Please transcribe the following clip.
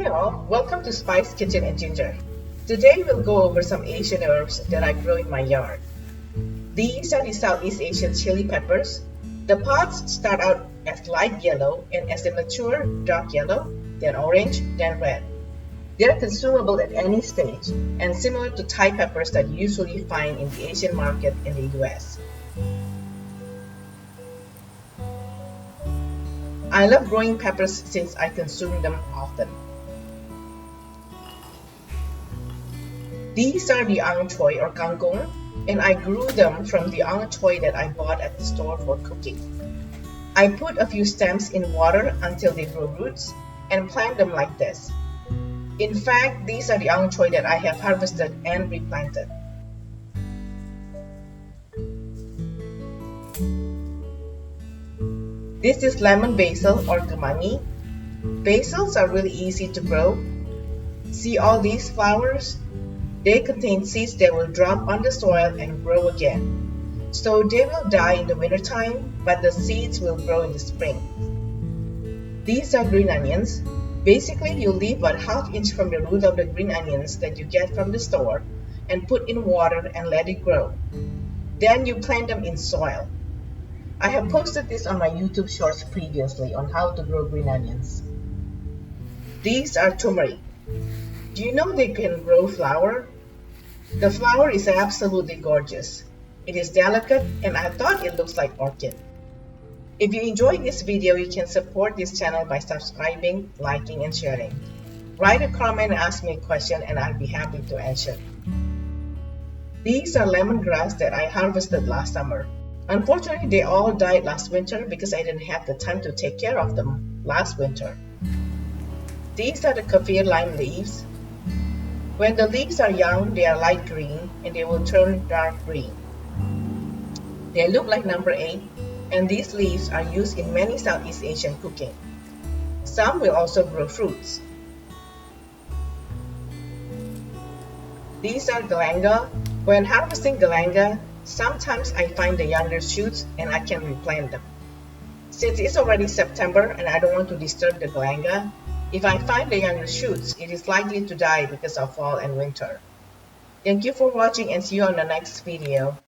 Hi all, welcome to Spice Kitchen and Ginger. Today we'll go over some Asian herbs that I grow in my yard. These are the Southeast Asian chili peppers. The pods start out as light yellow and as they mature, dark yellow, then orange, then red. They are consumable at any stage and similar to Thai peppers that you usually find in the Asian market in the US. I love growing peppers since I consume them often. These are the Anchovy or kangkong, and I grew them from the Anchovy that I bought at the store for cooking. I put a few stems in water until they grow roots and plant them like this. In fact, these are the Anchovy that I have harvested and replanted. This is lemon basil or gamani. Basils are really easy to grow. See all these flowers? They contain seeds that will drop on the soil and grow again. So they will die in the wintertime, but the seeds will grow in the spring. These are green onions. Basically, you leave about ½ inch from the root of the green onions that you get from the store and put in water and let it grow. Then you plant them in soil. I have posted this on my YouTube shorts previously on how to grow green onions. These are turmeric. Do you know they can grow flower? The flower is absolutely gorgeous. It is delicate and I thought it looks like orchid. If you enjoyed this video, you can support this channel by subscribing, liking, and sharing. Write a comment and ask me a question and I'll be happy to answer. These are lemongrass that I harvested last summer. Unfortunately, they all died last winter because I didn't have the time to take care of them last winter. These are the kaffir lime leaves. When the leaves are young, they are light green and they will turn dark green. They look like number 8, and these leaves are used in many Southeast Asian cooking. Some will also grow fruits. These are Ganga. When harvesting Ganga, sometimes I find the younger shoots and I can replant them. Since it's already September and I don't want to disturb the Ganga, if I find the younger shoots, it is likely to die because of fall and winter. Thank you for watching and see you on the next video.